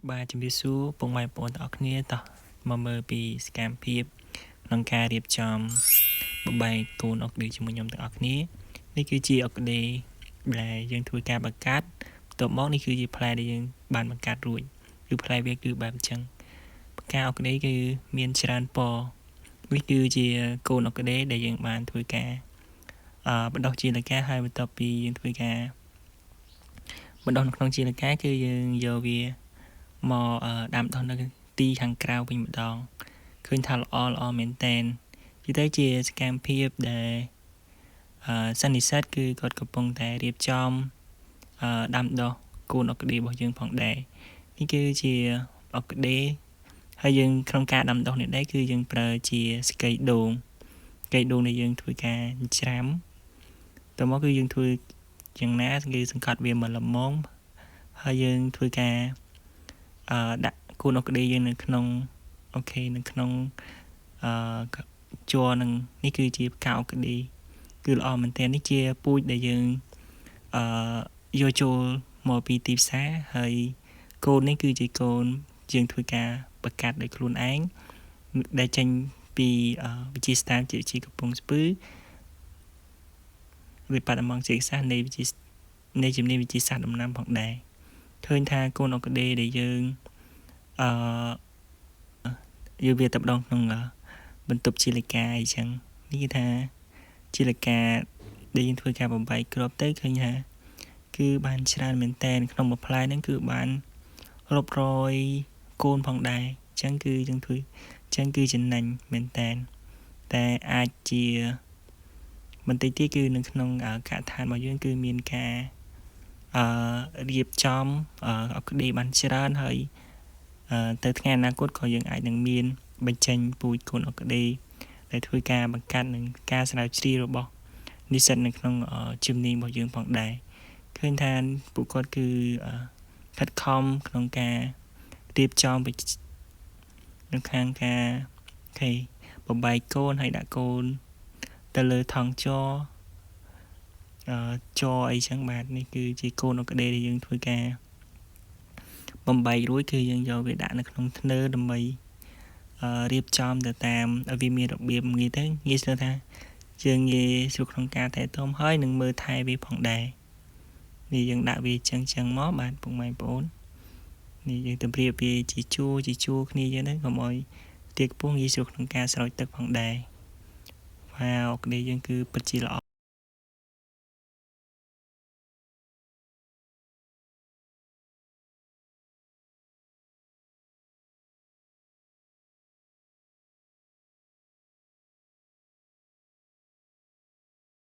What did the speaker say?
Baជំរាបសួរពុកម៉ែបងប្អូនទាំងអស់គ្នាតោះមកមើលពីសកម្មភាពក្នុងការរៀបចំបបែកកូនអុកឌីជាមួយខ្ញុំទាំងអស់គ្នានេះគឺជាអុកឌីដែលយើងធ្វើការបង្កាត់បន្ទាប់មកនេះគឺជាផ្លែដែលយើងបានបង្កាត់រួចគឺផ្លែវាគឺបែបអញ្ចឹងផ្កាអុកឌីគឺមានច្រើនពណ៌នេះគឺជាកូនអុកឌីដែលយើងបានធ្វើការបណ្ដុះជាលកាហើយបន្ទាប់ពីយើងធ្វើការបណ្ដុះនៅក្នុងជាលកាគឺយើងយកវាមកដាំដុះនៅទីខាងក្រៅវិញម្ដងឃើញថាល្អមែនតែនគឺទៅជាសកម្មភាពដែលសន្និសិទគឺគាត់កំពុងតែរៀបចំដាំដុះកូនអុកឌីរបស់យើងផងដែរនេះគឺជាអុកឌីហើយយើងក្នុងការដាំដុះនេះដែរគឺយើងប្រើជាស្កេដូងដែលយើងធ្វើការច្រាំតមកគឺយើងធ្វើយ៉ាងណាគឺសង្កត់វាមកល្មមហើយយើងធ្វើការដាក់កូនអុកឌីយើងនៅក្នុងនៅក្នុងជ័រនឹងនេះគឺជាផ្កាអុកឌីគឺល្អមែនទែននេះជាពូជដែលយើងយកចូលមកពីទីផ្សារហើយកូននេះគឺជាកូនយើងធ្វើការបង្កាត់ដោយខ្លួនឯងដែលចេញពីវិទ្យាស្ថានជាកំពង់ស្ពឺវិបត្តិអំងជាសាស្ត្រនៃជំនាញវិទ្យាសាស្ត្រដំណាំផងដែរឃើញថាកូនអុកឌីដែលយើងយកវាទៅដងក្នុងបន្ទប់ជាលិកាអីចឹងនេះគឺថាជាលិកាដែលយើងធ្វើការបំបែកគ្រាប់ទៅឃើញថាគឺបានច្រើនមែនតែនក្នុងមួយផ្លែហ្នឹងគឺបានរាប់រយកូនផងដែរអញ្ចឹងគឺយើងធ្វើអញ្ចឹងគឺចំណេញមែនតែនតែអាចជាបន្តិចទៀតគឺនៅក្នុងកឋានរបស់យើងគឺមានការរៀបចំអុកឌីបានច្រើនហើយទៅថ្ងៃអនាគតក៏យើងអាចនឹងមានបញ្ចេញពូជកូនអុកឌីដែលធ្វើការបង្កាត់នឹងការស្រាវជ្រាវរបស់និស្សិតនៅក្នុងជំនាញរបស់យើងផងដែរឃើញថាពួកគាត់គឺខិតខំក្នុងការរៀបចំនៅខាងការបំបែកកូនហើយដាក់កូនទៅលើថង់ជ័រអីចឹងបាទនេះគឺជាកូនអុកឌីដែលយើងធ្វើការបំបែករួចគឺយើងយកវាដាក់នៅក្នុងធ្នើរដើម្បីរៀបចំទៅតាមឲ្យវាមានរបៀបងាយទៅងាយស្រួលថាយើងងាយស្រួលក្នុងការថែទាំហើយនឹងមើលថែវាផងដែរនេះយើងដាក់វាចឹងមកបាទពុកម៉ែបងប្អូននេះយើងទៅប្រៀបវាជាជួរគ្នាចឹងទៅកុំឲ្យទាខ្ពស់ងាយស្រួលក្នុងការស្រោចទឹកផងដែរវ៉ាវអុកឌីយើងគឺពិតជាល្អ